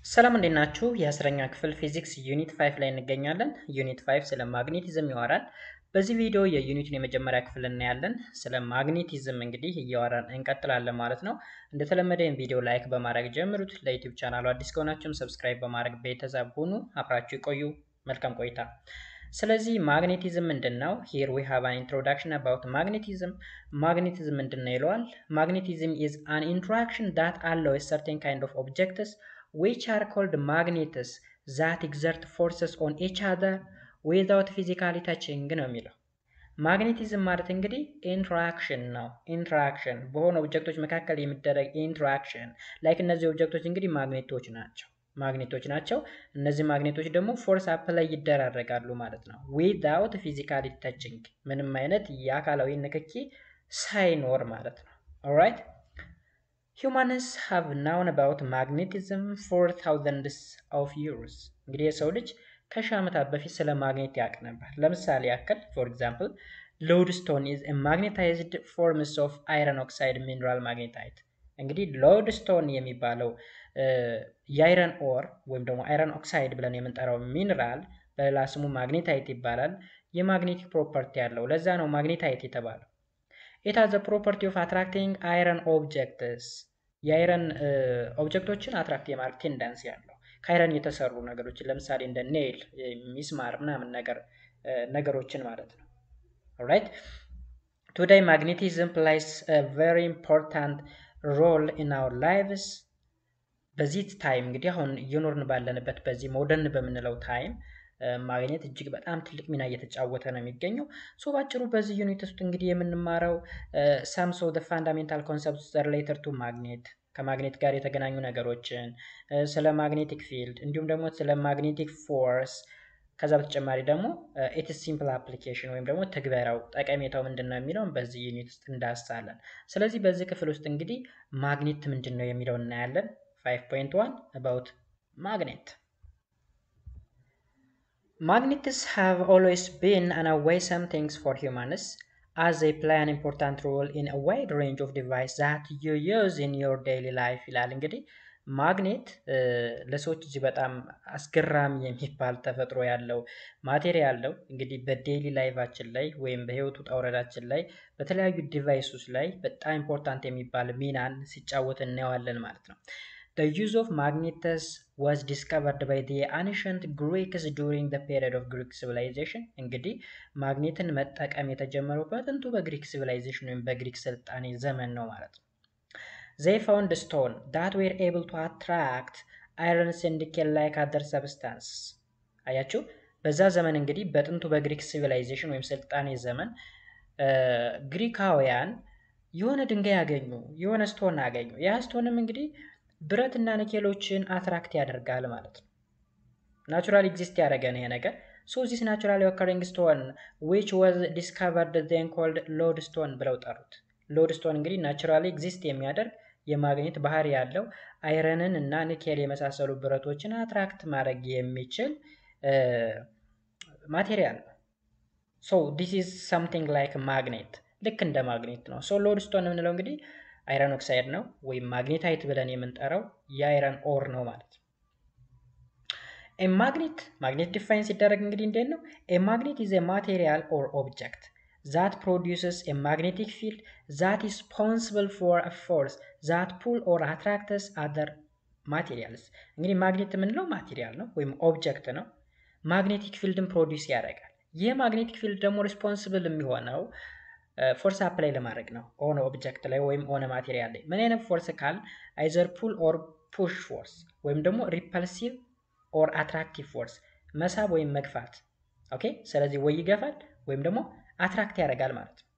ሰላም እንዴት ናችሁ? የአስረኛ ክፍል ፊዚክስ ዩኒት 5 ላይ እንገኛለን። ዩኒት 5 ስለ ማግኔቲዝም ያወራል። በዚህ ቪዲዮ የዩኒቱን የመጀመሪያ ክፍል እናያለን። ስለ ማግኔቲዝም እንግዲህ እያወራን እንቀጥላለን ማለት ነው። እንደተለመደ ይህን ቪዲዮ ላይክ በማድረግ ጀምሩት። ለዩቲዩብ ቻናሉ አዲስ ከሆናችሁም ሰብስክራይብ በማድረግ ቤተሰብ ሁኑ። አብራችሁ ይቆዩ። መልካም ቆይታ። ስለዚህ ማግኔቲዝም ምንድን ነው? ሂር ዊ ሃቭ አን ኢንትሮዳክሽን አባውት ማግኔቲዝም። ማግኔቲዝም ምንድን ነው ይለዋል። ማግኔቲዝም ኢዝ አን ኢንትራክሽን ዳት አላውስ ሰርቴን ካይንድ ኦፍ ኦብጀክትስ which are called magnets that exert forces on each other without physically touching ነው የሚለው። ማግኔቲዝም ማለት እንግዲህ ኢንትራክሽን ነው። ኢንትራክሽን በሆነ ኦብጀክቶች መካከል የሚደረግ ኢንትራክሽን ላይክ እነዚህ ኦብጀክቶች እንግዲህ ማግኔቶች ናቸው። እነዚህ ማግኔቶች ደግሞ ፎርስ አፕላይ ይደራረጋሉ ማለት ነው። ዊዛውት ፊዚካሊ ታችንግ ምንም አይነት የአካላዊ ንክኪ ሳይኖር ማለት ነው። ኦልራይት Humans have known about magnetism for thousands of years. እንግዲህ የሰው ልጅ ከሺህ ዓመታት በፊት ስለ ማግኔት ያውቅ ነበር። ለምሳሌ ያክል for example lodestone is a magnetized forms of iron oxide mineral magnetite. እንግዲህ lodestone የሚባለው የአይረን ኦር ወይም ደግሞ አይረን ኦክሳይድ ብለን የምንጠራው ሚነራል በሌላ ስሙ ማግኔታይት ይባላል። የማግኔቲክ ፕሮፐርቲ ያለው ለዛ ነው ማግኔታይት የተባለው። It has the property of attracting iron objects. የአይረን ኦብጀክቶችን አትራክት የማድረግ ቴንደንሲ ያለው ከአይረን የተሰሩ ነገሮችን ለምሳሌ እንደ ኔል፣ ሚስማር ምናምን ነገሮችን ማለት ነው። ኦልራይት ቱዴይ ማግኔቲዝም ፕሌይስ a very important role in our lives. በዚህ ታይም እንግዲህ አሁን እየኖርን ባለንበት በዚህ ሞደርን በምንለው ታይም ማግኔት እጅግ በጣም ትልቅ ሚና እየተጫወተ ነው የሚገኘው። ሶ ባጭሩ በዚህ ዩኒት ውስጥ እንግዲህ የምንማረው some of the fundamental concepts related to magnet ከማግኔት ጋር የተገናኙ ነገሮችን፣ ስለ ማግኔቲክ ፊልድ እንዲሁም ደግሞ ስለ ማግኔቲክ ፎርስ፣ ከዛ በተጨማሪ ደግሞ ኢትስ ሲምፕል አፕሊኬሽን ወይም ደግሞ ትግበራው ጠቀሜታው ምንድነው የሚለውን በዚህ ዩኒት ውስጥ እንዳስሳለን። ስለዚህ በዚህ ክፍል ውስጥ እንግዲህ ማግኔት ምንድነው የሚለውን እናያለን። 5.1 about magnet. Magnets have always been an awesome things for humans as they play an important role in a wide range of devices that you use in your daily life ይላል። እንግዲህ ማግኔት ለሰዎች እጅግ በጣም አስገራሚ የሚባል ተፈጥሮ ያለው ማቴሪያል ነው። እንግዲህ በዴይሊ ላይፋችን ላይ ወይም በህይወት ውጣ ውረዳችን ላይ በተለያዩ ዲቫይሶች ላይ በጣም ኢምፖርታንት የሚባል ሚናን ሲጫወት እናየዋለን ማለት ነው። The use of magnets was discovered by the ancient Greeks during the period of Greek civilization. እንግዲህ ማግኔትን መጠቀም የተጀመረው በጥንቱ በግሪክ ሲቪላይዜሽን ወይም በግሪክ ስልጣኔ ዘመን ነው ማለት ነው። They found stone that were able to attract iron and nickel like other substances. አያችሁ በዛ ዘመን እንግዲህ በጥንቱ በግሪክ ሲቪላይዜሽን ወይም ስልጣኔ ዘመን ግሪካውያን የሆነ ድንጋይ ያገኙ፣ የሆነ ስቶን አገኙ። ያ ስቶንም እንግዲህ ብረት እና ኒኬሎችን አትራክት ያደርጋል ማለት ነው። ናቹራሊ ኤግዚስት ያደረገ ነው ይሄ ነገር። so this naturally occurring stone which was discovered then called lodestone ብለው ጠሩት። ሎድስቶን እንግዲህ ናቹራሊ ኤግዚስት የሚያደርግ የማግኔት ባህሪ ያለው አይረንን እና ኒኬል የመሳሰሉ ብረቶችን አትራክት ማድረግ የሚችል ማቴሪያል ነው። so this is something like magnet ልክ እንደ ማግኔት ነው። so ሎድስቶን የምንለው እንግዲህ አይረን ኦክሳይድ ነው ወይም ማግኔታይት ብለን የምንጠራው የአይረን ኦር ነው ማለት ነው። ማግኔት ዲፋይን ሲደረግ እንግዲህ እንዴት ነው? a magnet is a material or object that produces a magnetic field that is responsible for a force that pull or attracts other materials. እንግዲህ ማግኔት የምንለው ማቴሪያል ነው ወይም ኦብጀክት ነው። ማግኔቲክ ፊልድን ፕሮዲውስ ያደርጋል። ይህ ማግኔቲክ ፊልድ ደግሞ ሪስፖንሲብል የሚሆነው ፎርስ አፕላይ ለማድረግ ነው ኦን ኦብጀክት ላይ ወይም ኦን ማቴሪያል ላይ። ምን አይነት ፎርስ ካል አይዘር ፑል ኦር ፑሽ ፎርስ ወይም ደግሞ ሪፐልሲቭ ኦር አትራክቲቭ ፎርስ መሳብ ወይም መግፋት። ኦኬ ስለዚህ ወይ ይገፋል ወይም ደግሞ አትራክት ያደርጋል ማለት ነው።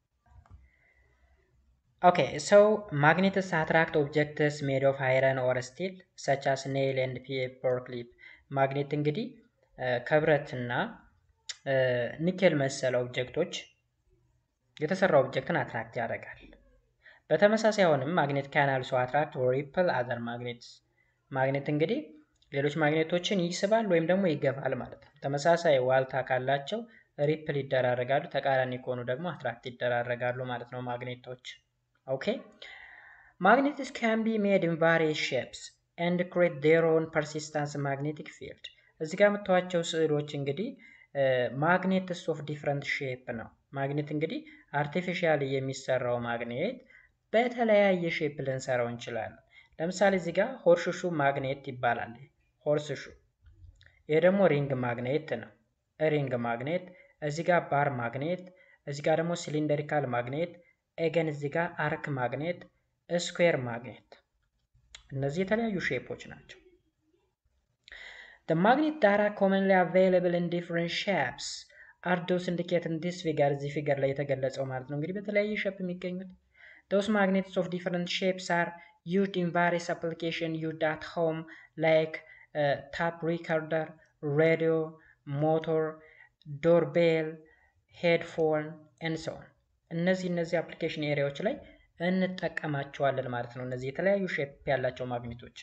ኦኬ ሶ ማግኔትስ አትራክት ኦብጀክትስ ሜድ ኦፍ አይረን ኦር ስቲል such as nail and paper clip። ማግኔት እንግዲህ ከብረትና ኒኬል መሰል ኦብጀክቶች የተሰራ ኦብጀክትን አትራክት ያደርጋል። በተመሳሳይ አሁንም ማግኔት ካን አልሶ አትራክት ኦር ሪፐል አዘር ማግኔትስ። ማግኔት እንግዲህ ሌሎች ማግኔቶችን ይስባል ወይም ደግሞ ይገፋል ማለት ነው። ተመሳሳይ ዋልታ ካላቸው ሪፕል ይደራረጋሉ፣ ተቃራኒ ከሆኑ ደግሞ አትራክት ይደራረጋሉ ማለት ነው ማግኔቶች። ኦኬ ማግኔትስ ካን ቢ ሜድ ኢን ቫሪየስ ሼፕስ and create their own persistent magnetic field። እዚህ ጋር የምታዩቸው ስዕሎች እንግዲህ ማግኔትስ ኦፍ ዲፍረንት ሼፕ ነው። ማግኔት እንግዲህ አርቲፊሻሊ የሚሰራው ማግኔት በተለያየ ሼፕ ልንሰራው እንችላለን። ለምሳሌ እዚህ ጋር ሆርስ ሹ ማግኔት ይባላል። ሆርስ ሹ። ይሄ ደግሞ ሪንግ ማግኔት ነው። ሪንግ ማግኔት። እዚህ ጋር ባር ማግኔት፣ እዚህ ጋር ደግሞ ሲሊንደሪካል ማግኔት፣ ኤገን እዚህ ጋር አርክ ማግኔት፣ ስኩዌር ማግኔት። እነዚህ የተለያዩ ሼፖች ናቸው። The magnets that are commonly available in different shapes are those indicated in this figure። እዚህ ፊገር ላይ የተገለጸው ማለት ነው እንግዲህ በተለያየ ሼፕ የሚገኙት። Those magnets of different shapes are used in various applications used at home like tape recorder, radio, motor, doorbell, headphone and so on። እነዚህ አፕሊኬሽን ኤሪያዎች ላይ እንጠቀማቸዋለን ማለት ነው። እነዚህ የተለያዩ ሼፕ ያላቸው ማግኔቶች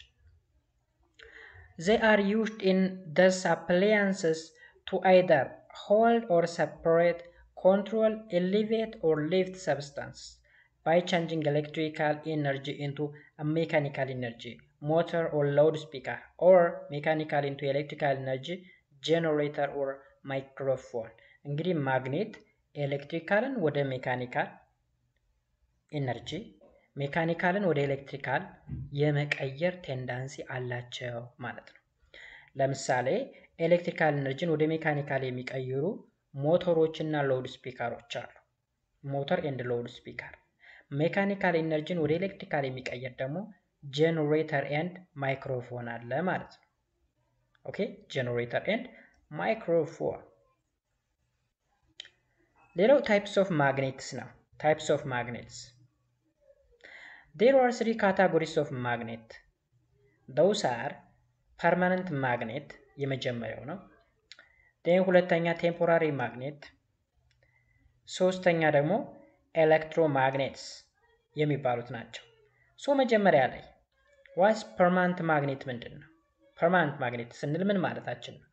they are used in these appliances to either hold or separate, control, elevate or lift substance by changing electrical energy into a mechanical energy, motor or loudspeaker, or mechanical into electrical energy, generator or microphone። እንግዲህ ማግኔት ኤሌክትሪካልን ወደ ሜካኒካል ኢነርጂ ሜካኒካልን ወደ ኤሌክትሪካል የመቀየር ቴንዳንሲ አላቸው ማለት ነው። ለምሳሌ ኤሌክትሪካል ኢነርጂን ወደ ሜካኒካል የሚቀይሩ ሞተሮች እና ላውድ ስፒከሮች አሉ። ሞተር ኤንድ ላውድ ስፒከር። ሜካኒካል ኢነርጂን ወደ ኤሌክትሪካል የሚቀይር ደግሞ ጄኔሬተር ኤንድ ማይክሮፎን አለ ማለት ነው። ኦኬ፣ ጄኔሬተር ኤንድ ማይክሮፎን። ሌላው ታይፕስ ኦፍ ማግኔትስ ነው። ታይፕስ ኦፍ ማግኔትስ there are three categories of magnet. those are permanent magnet የመጀመሪያው ነው። ሁለተኛ ቴምፖራሪ ማግኔት፣ ሶስተኛ ደግሞ ኤሌክትሮማግኔትስ የሚባሉት ናቸው። ሶ መጀመሪያ ላይ ዋትስ ፐርማነንት ማግኔት ምንድን ነው? ፐርማነንት ማግኔት ስንል ምን ማለታችን ነው?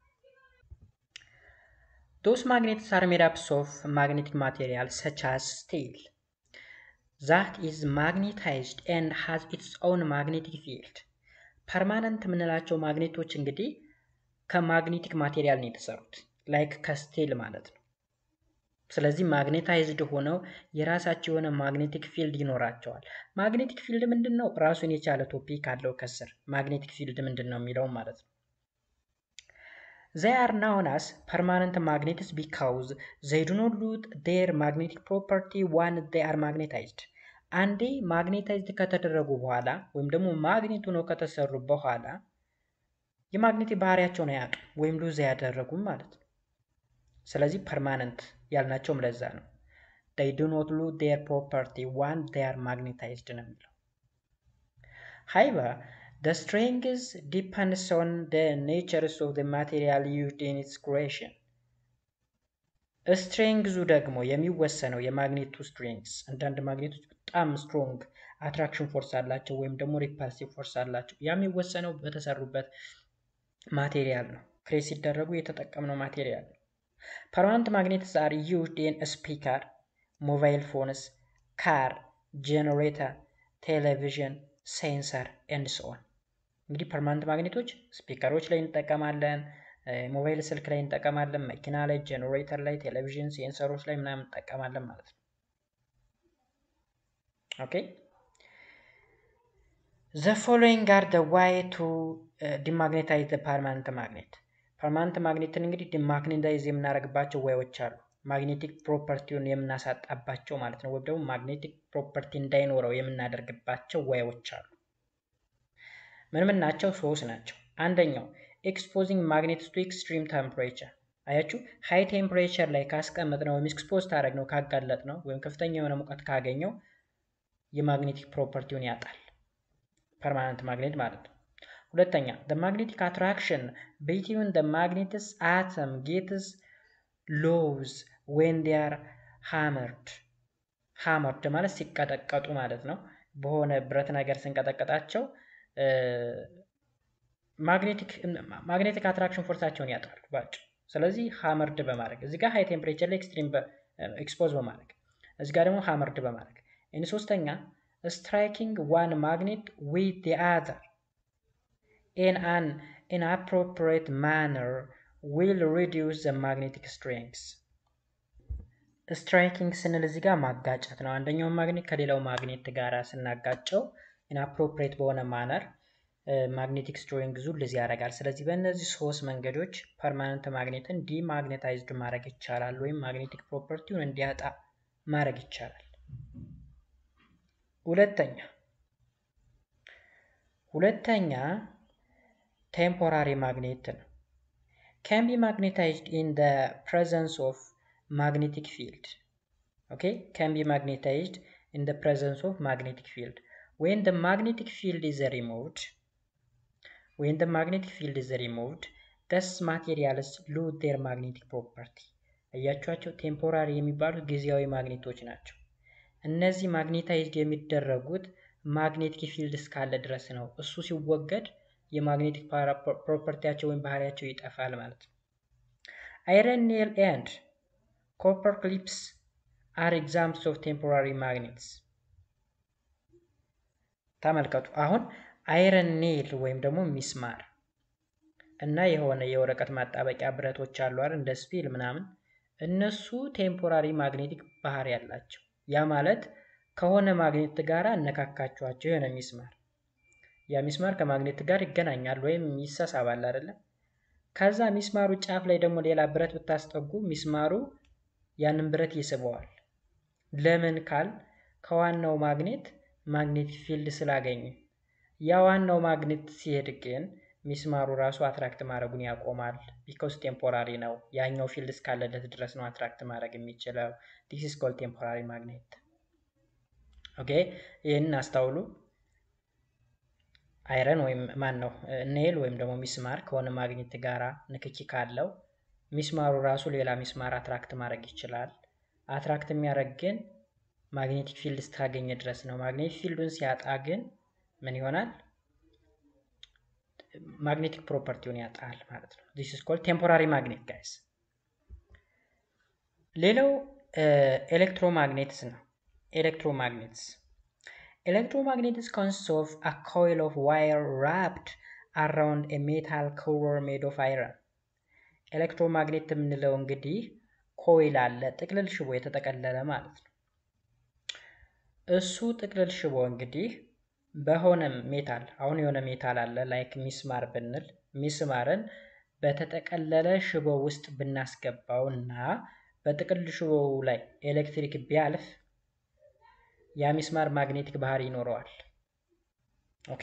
those magnets are made up of magnetic material such as steel that is magnetized and has its own magnetic field። ፐርማነንት የምንላቸው ማግኔቶች እንግዲህ ከማግኔቲክ ማቴሪያል ነው የተሰሩት፣ ላይክ ከስቲል ማለት ነው። ስለዚህ ማግኔታይዝድ ሆነው የራሳቸው የሆነ ማግኔቲክ ፊልድ ይኖራቸዋል። ማግኔቲክ ፊልድ ምንድን ነው? ራሱን የቻለ ቶፒክ አለው ከስር ማግኔቲክ ፊልድ ምንድን ነው የሚለው ማለት ነው። they are known as permanent magnets because they do not lose their magnetic property when they are magnetized። አንዴ ማግኔታይዝድ ከተደረጉ በኋላ ወይም ደግሞ ማግኔቱ ነው ከተሰሩ በኋላ የማግኔቲክ ባህሪያቸውን አያጡም ወይም ሉዝ ያደረጉም ማለት ነው። ስለዚህ ፐርማነንት ያልናቸውም ለዛ ነው። they do not lose their property when they are magnetized ነው የሚለው። however the strength depends on the nature of the material used in its creation። ስትሬንግዙ ደግሞ የሚወሰነው የማግኔቱ ስትሬንግስ፣ አንዳንድ ማግኔቶች በጣም ስትሮንግ አትራክሽን ፎርስ አላቸው ወይም ደግሞ ሪፐልሲቭ ፎርስ አላቸው። ያ የሚወሰነው በተሰሩበት ማቴሪያል ነው። ክሬት ሲደረጉ የተጠቀምነው ማቴሪያል ነው። ፐርማነንት ማግኔትስ አር ዩዝድ ኢን ስፒከር፣ ሞባይል ፎንስ፣ ካር፣ ጄኔሬተር፣ ቴሌቪዥን፣ ሴንሰር ኤንድ ሶ ኦን። እንግዲህ ፐርማነንት ማግኔቶች ስፒከሮች ላይ እንጠቀማለን፣ ሞባይል ስልክ ላይ እንጠቀማለን፣ መኪና ላይ፣ ጄኔሬተር ላይ፣ ቴሌቪዥን፣ ሴንሰሮች ላይ ምናምን እንጠቀማለን ማለት ነው። ኦኬ the following are the way to demagnetize the permanent magnet። ፐርማነንት ማግኔትን እንግዲህ ዲማግኔታይዝ የምናደርግባቸው ዋዮች አሉ። ማግኔቲክ ፕሮፐርቲውን የምናሳጣባቸው ማለት ነው፣ ወይም ደግሞ ማግኔቲክ ፕሮፐርቲ እንዳይኖረው የምናደርግባቸው ዋዮች አሉ። ምን ናቸው? ሶስት ናቸው። አንደኛው ኤክስፖዚንግ ማግኔትስ ቱ ኤክስትሪም ቴምፕሬቸር። አያችሁ፣ ሃይ ቴምፕሬቸር ላይ ካስቀመጥነው ወይም ኤክስፖዝ ታደረግነው ካጋለጥነው ወይም ከፍተኛ የሆነ ሙቀት ካገኘው የማግኔቲክ ፕሮፐርቲውን ያጣል፣ ፐርማነንት ማግኔት ማለት ነው። ሁለተኛ the magnetic attraction between the magnet's atom gets loose when they are hammered ማለት ሲቀጠቀጡ ማለት ነው። በሆነ ብረት ነገር ስንቀጠቀጣቸው ማግኔቲክ አትራክሽን ፎርሳቸውን ያጣሉ ባጭሩ። ስለዚህ ሃመርድ በማድረግ እዚህ ጋር ሃይ ቴምፕሬቸር ላይ ኤክስትሪም ኤክስፖዝ በማድረግ እዚህ ጋር ደግሞ ሃመርድ በማድረግ ሶስተኛ ስትራይኪንግ ዋን ማግኔት ዊዝ ዘ አዘር in an inappropriate manner will reduce the magnetic strength. ስትራይኪንግ ስንል እዚህ ጋር ማጋጨት ነው። አንደኛው ማግኔት ከሌላው ማግኔት ጋር ስናጋጨው ኢንአፕሮፕሪየት በሆነ ማነር ማግኔቲክ ስትሪንግዙን ልዝ ያደርጋል። ስለዚህ በእነዚህ ሶስት መንገዶች ፐርማነንት ማግኔትን ዲማግኔታይዝድ ማድረግ ይቻላል ወይም ማግኔቲክ ፕሮፐርቲውን እንዲያጣ ማድረግ ይቻላል። ሁለተኛ ቴምፖራሪ ማግኔት ነው። can be magnetized in the presence of magnetic field. Okay, can be magnetized in the presence of magnetic field. When the magnetic field is removed, thus materials lose their magnetic property. እያቻቸው ቴምፖራሪ የሚባሉት ጊዜያዊ ማግኔቶች ናቸው። እነዚህ ማግኔታይዝድ የሚደረጉት ማግኔቲክ ፊልድ እስካለ ድረስ ነው። እሱ ሲወገድ የማግኔቲክ ፕሮፐርቲያቸው ወይም ባህሪያቸው ይጠፋል ማለት ነው። አይረን ኔል ኤንድ ኮፐር ክሊፕስ are examples of temporary magnets. ተመልከቱ። አሁን አይረን ኔል ወይም ደግሞ ሚስማር እና የሆነ የወረቀት ማጣበቂያ ብረቶች አሉ አይደል እንደ ስፒል ምናምን እነሱ ቴምፖራሪ ማግኔቲክ ባህሪ ያላቸው። ያ ማለት ከሆነ ማግኔት ጋር እነካካቸዋቸው የሆነ ሚስማር ያ ሚስማር ከማግኔት ጋር ይገናኛል ወይም ይሳሳባል አይደለ? ከዛ ሚስማሩ ጫፍ ላይ ደግሞ ሌላ ብረት ብታስጠጉ ሚስማሩ ያንን ብረት ይስበዋል። ለምን ካል ከዋናው ማግኔት ማግኔቲክ ፊልድ ስላገኘ። ያ ዋናው ማግኔት ሲሄድ ግን ሚስማሩ ራሱ አትራክት ማድረጉን ያቆማል። ቢኮዝ ቴምፖራሪ ነው። ያኛው ፊልድ እስካለለት ድረስ ነው አትራክት ማድረግ የሚችለው። this is called temporary magnet. ኦኬ ይሄንን አስተውሉ። አይረን ወይም ማን ነው ኔል ወይም ደግሞ ሚስማር ከሆነ ማግኔት ጋራ ንክኪ ካለው ሚስማሩ ራሱ ሌላ ሚስማር አትራክት ማድረግ ይችላል። አትራክት የሚያደርግ ግን ማግኔቲክ ፊልድ እስካገኘ ድረስ ነው። ማግኔቲክ ፊልዱን ሲያጣ ግን ምን ይሆናል? ማግኔቲክ ፕሮፐርቲውን ያጣል ማለት ነው። this is called temporary magnet guys. ሌላው ኤሌክትሮማግኔትስ ነው። Electromagnets consists of a coil of wire wrapped around a metal core made of iron. ኤሌክትሮማግኔት የምንለው እንግዲህ ኮይል አለ ጥቅልል ሽቦ የተጠቀለለ ማለት ነው። እሱ ጥቅልል ሽቦ እንግዲህ በሆነ ሜታል አሁን የሆነ ሜታል አለ ላይክ ሚስማር ብንል ሚስማርን በተጠቀለለ ሽቦ ውስጥ ብናስገባውና በጥቅልል ሽቦው ላይ ኤሌክትሪክ ቢያልፍ ያ ሚስማር ማግኔቲክ ባህሪ ይኖረዋል። ኦኬ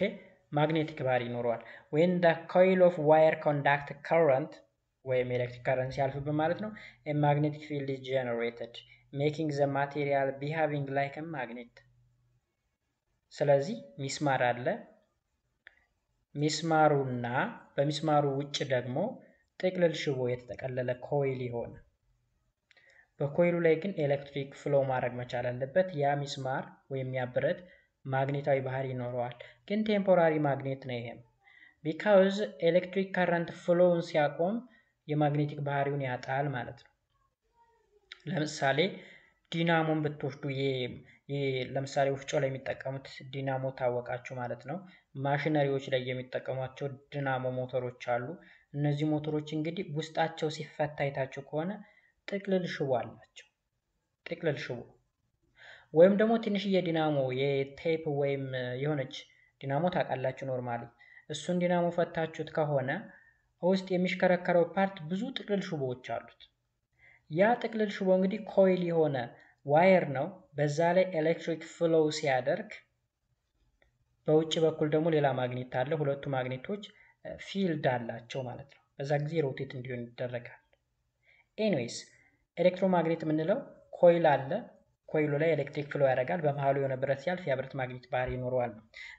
ማግኔቲክ ባህሪ ይኖረዋል። when the coil of wire conduct current ወይም ኤሌክትሪክ ከረንት ሲያልፍ በማለት ነው a magnetic field is generated making the material behaving like a magnet. ስለዚህ ሚስማር አለ። ሚስማሩና በሚስማሩ ውጭ ደግሞ ጥቅልል ሽቦ የተጠቀለለ ኮይል ይሆን። በኮይሉ ላይ ግን ኤሌክትሪክ ፍሎ ማድረግ መቻል አለበት። ያ ሚስማር ወይም ያ ብረት ማግኔታዊ ባህሪ ይኖረዋል። ግን ቴምፖራሪ ማግኔት ነው ይሄም because ኤሌክትሪክ ከረንት ፍሎውን ሲያቆም የማግኔቲክ ባህሪውን ያጣል ማለት ነው። ለምሳሌ ዲናሞን ብትወስዱ ለምሳሌ ወፍጮ ላይ የሚጠቀሙት ዲናሞ ታወቃችሁ ማለት ነው። ማሽነሪዎች ላይ የሚጠቀሟቸው ዲናሞ ሞተሮች አሉ። እነዚህ ሞተሮች እንግዲህ ውስጣቸው ሲፈታ አይታችሁ ከሆነ ጥቅልል ሽቦ አላቸው። ጥቅልል ሽቦ ወይም ደግሞ ትንሽዬ ዲናሞ የቴፕ ወይም የሆነች ዲናሞ ታውቃላችሁ ኖርማሊ እሱን ዲናሞ ፈታችሁት ከሆነ ውስጥ የሚሽከረከረው ፓርት ብዙ ጥቅልል ሽቦዎች አሉት። ያ ጥቅልል ሽቦ እንግዲህ ኮይል የሆነ ዋየር ነው። በዛ ላይ ኤሌክትሪክ ፍሎው ሲያደርግ በውጭ በኩል ደግሞ ሌላ ማግኔት አለ። ሁለቱ ማግኔቶች ፊልድ አላቸው ማለት ነው። በዛ ጊዜ ሮቴት እንዲሆን ይደረጋል። ኤኒዌይስ ኤሌክትሮማግኔት የምንለው ኮይል አለ። ኮይሉ ላይ ኤሌክትሪክ ፍሎ ያደርጋል። በመሃሉ የሆነ ብረት ሲያልፍ ያ ብረት ማግኔት ባህሪ ይኖረዋል።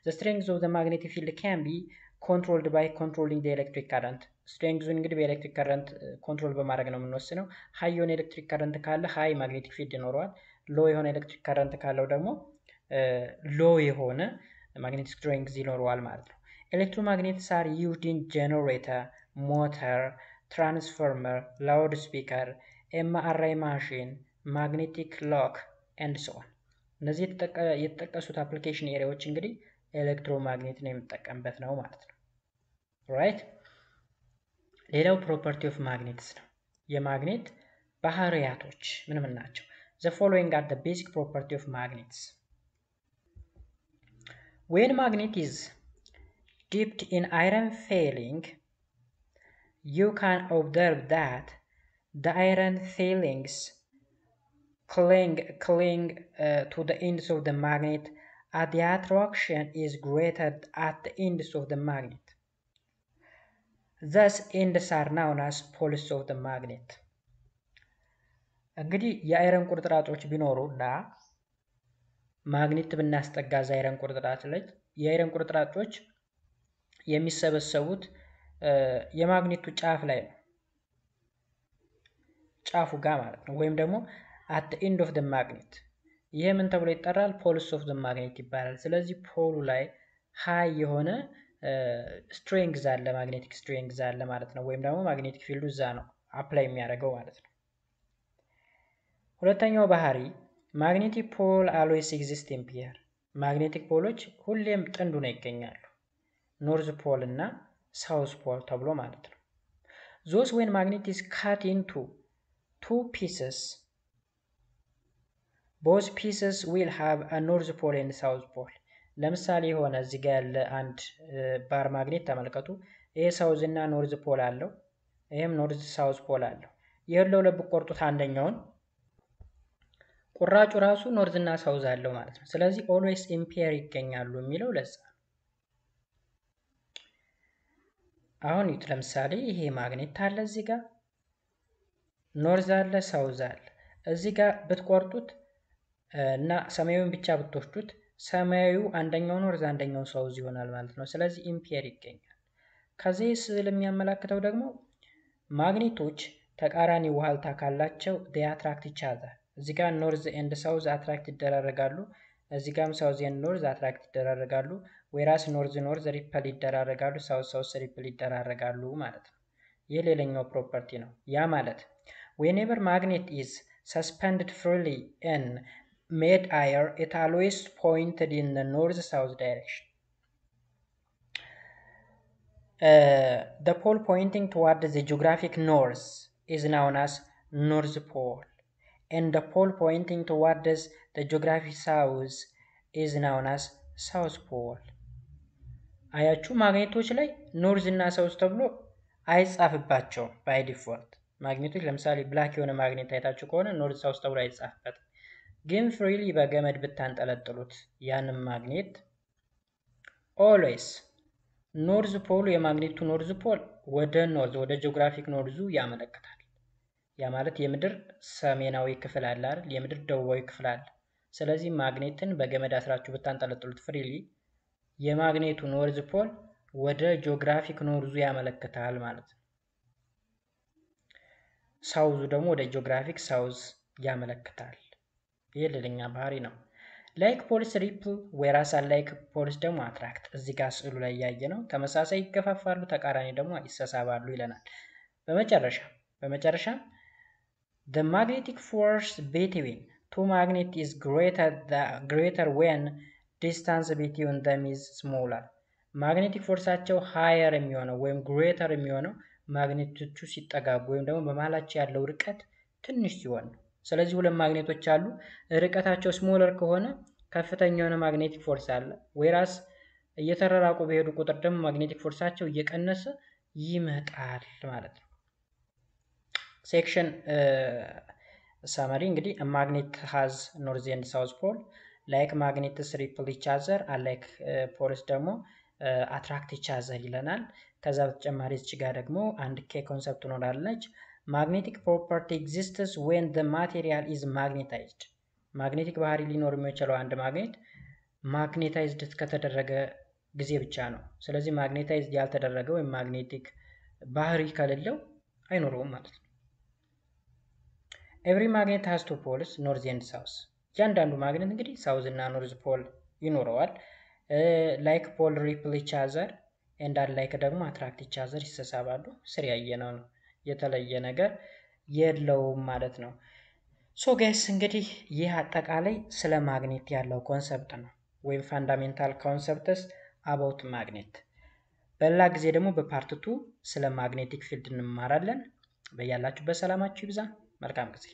the strength of the magnetic field can be controlled by controlling the electric current. ስትሬንግዙን እንግዲህ በኤሌክትሪክ ከረንት ኮንትሮል በማድረግ ነው የምንወስነው። ሃይ የሆነ ኤሌክትሪክ ከረንት ካለ ሃይ ማግኔቲክ ፊልድ ይኖረዋል። ሎ የሆነ ኤሌክትሪክ ከረንት ካለው ደግሞ ሎ የሆነ ማግኔቲክ ስትሬንግዝ ይኖረዋል ማለት ነው። ኤሌክትሮማግኔትስ are used in generator, motor, transformer, loudspeaker, MRI machine, magnetic lock and so on. እነዚህ የተጠቀሱት አፕሊኬሽን ኤሪያዎች እንግዲህ ኤሌክትሮማግኔት ነው የምንጠቀምበት ነው ማለት ነው። right? ሌላው ፕሮፐርቲ ኦፍ ማግኔትስ ነው። የማግኔት ባህሪያቶች ምን ናቸው? The following are the basic property of magnets. When magnet is dipped in iron filling, you can observe that the iron fillings cling to the ends of the magnet as the attraction is greater at the ends of the magnet. Thus ends are known as poles of the magnet. እንግዲህ የአይረን ቁርጥራጮች ቢኖሩና ማግኔት ብናስጠጋ አይረን ቁርጥራጭ ላይ የአይረን ቁርጥራጮች የሚሰበሰቡት የማግኔቱ ጫፍ ላይ ነው፣ ጫፉ ጋር ማለት ነው። ወይም ደግሞ at the end of the magnet። ይሄ ምን ተብሎ ይጠራል? poles of the magnet ይባላል። ስለዚህ ፖሉ ላይ ሃይ የሆነ ስትሬንግዝ አለ፣ ማግኔቲክ ስትሬንግዝ አለ ማለት ነው። ወይም ደግሞ ማግኔቲክ ፊልዱ እዛ ነው አፕላይ የሚያደርገው ማለት ነው። ሁለተኛው ባህሪ ማግኔቲክ ፖል always exist in pair። ማግኔቲክ ፖሎች ሁሌም ጥንዱ ነው ይገኛሉ፣ ኖርዝ ፖል እና ሳውዝ ፖል ተብሎ ማለት ነው። those when magnet is cut into two pieces, both pieces will have a north pole and south pole። ለምሳሌ የሆነ እዚህ ጋር ያለ አንድ ባር ማግኔት ተመልከቱ። ይሄ ሳውዝ እና ኖርዝ ፖል አለው፣ ይሄም ኖርዝ ሳውዝ ፖል አለው። ይሄን ለሁለት ብትቆርጡት አንደኛውን ቁራጩ ራሱ ኖርዝ እና ሳውዝ አለው ማለት ነው። ስለዚህ ኦልዌይስ ኢን ፔር ይገኛሉ የሚለው ለዛ። አሁን ለምሳሌ ይሄ ማግኔት አለ፣ እዚህ ጋር ኖርዝ አለ፣ ሳውዝ አለ። እዚህ ጋር ብትቆርጡት እና ሰማያዊውን ብቻ ብትወስዱት ሰማያዊው አንደኛው ኖርዝ አንደኛው ሳውዝ ይሆናል ማለት ነው። ስለዚህ ኢን ፔር ይገኛል። ከዚህ ስዕል የሚያመላክተው ደግሞ ማግኔቶች ተቃራኒ ዋልታ ካላቸው they attract each other። እዚህ ጋር ኖርዝ ኤንድ ሳውዝ አትራክት ይደራረጋሉ፣ እዚህ ጋርም ሳውዝ ኤንድ ኖርዝ አትራክት ይደራረጋሉ። ወይራስ ኖርዝ ሪፐል ይደራረጋሉ፣ ሳውዝ ሪፐል ይደራረጋሉ ማለት ነው። ይህ ሌላኛው ፕሮፐርቲ ነው። ያ ማለት whenever magnet is suspended freely in mid air it always pointed in the north south direction. The pole pointing toward the geographic north is known as north pole, and the pole pointing towards the geographic south is known as south pole. አያችሁ ማግኔቶች ላይ ኖርዝ እና ሳውዝ ተብሎ አይጻፍባቸውም ባይ ዲፎልት። ማግኔቶች ለምሳሌ ብላክ የሆነ ማግኔት አይታችሁ ከሆነ ኖርዝ ሳውዝ ተብሎ አይጻፍበትም። ግን ፍሪሊ በገመድ ብታንጠለጥሉት ያንን ማግኔት ኦልዌይስ ኖርዝ ፖሉ የማግኔቱ ኖርዝ ፖል ወደ ኖርዝ ወደ ጂኦግራፊክ ኖርዙ ያመለክታል። ያ ማለት የምድር ሰሜናዊ ክፍል አለ አይደል? የምድር ደቡባዊ ክፍል አለ። ስለዚህ ማግኔትን በገመድ አስራችሁ ብታንጠለጥሉት ፍሪሊ የማግኔቱ ኖርዝ ፖል ወደ ጂኦግራፊክ ኖርዙ ያመለክታል ማለት ነው። ሳውዙ ደግሞ ወደ ጂኦግራፊክ ሳውዝ ያመለክታል። ይህ ሌላኛ ባህሪ ነው። ላይክ ፖልስ ሪፕል ወይራስ ላይክ ፖልስ ደግሞ አትራክት። እዚህ ጋር ስዕሉ ላይ ያየ ነው። ተመሳሳይ ይገፋፋሉ፣ ተቃራኒ ደግሞ ይሳሳባሉ ይለናል። በመጨረሻ the magnetic force between two magnets is greater when distance between them is smaller። ማግኔቲክ ፎርሳቸው ሃየር የሚሆነው ወይም ግሬተር የሚሆነው ማግኔቶቹ ሲጠጋጉ ወይም ደግሞ በመሃላቸው ያለው ርቀት ትንሽ ሲሆን ነው። ስለዚህ ሁለት ማግኔቶች አሉ፣ ርቀታቸው ስሞለር ከሆነ ከፍተኛ የሆነ ማግኔቲክ ፎርስ አለ። ወይራስ እየተራራቁ በሄዱ ቁጥር ደግሞ ማግኔቲክ ፎርሳቸው እየቀነሰ ይመጣል ማለት ነው። ሴክሽን ሳመሪ እንግዲህ ማግኔት ሃዝ ኖርዝ ኤንድ ሳውዝ ፖል ላይክ ማግኔትስ ሪፕል ኢች አዘር አላይክ ፖልስ ደግሞ አትራክት ኢች አዘር ይለናል። ከዛ በተጨማሪ እዚህ ጋር ደግሞ አንድ ኬ ኮንሰፕት ኖራለች። magnetic property exists when the material is magnetized። ማግኔቲክ ባህሪ ሊኖር የሚችለው አንድ ማግኔት ማግኔታይዝድ ከተደረገ ጊዜ ብቻ ነው። ስለዚህ ማግኔታይዝድ ያልተደረገ ወይም ማግኔቲክ ባህሪ ከሌለው አይኖረውም ማለት ነው። every magnet has two poles north and south። እያንዳንዱ ማግኔት እንግዲህ ሳውዝ እና ኖርዝ ፖል ይኖረዋል። like pole repel each other and unlike ደግሞ attract each other ይሳሳባሉ። ስር ያየነው ነው፣ የተለየ ነገር የለውም ማለት ነው። ሶ ጋይስ እንግዲህ ይህ አጠቃላይ ስለ ማግኔት ያለው ኮንሰፕት ነው ወይም ፋንዳሜንታል ኮንሰፕትስ አባውት ማግኔት። በሌላ ጊዜ ደግሞ በፓርት 2 ስለ ማግኔቲክ ፊልድ እንማራለን። በያላችሁበት ሰላማችሁ ይብዛ። መልካም ጊዜ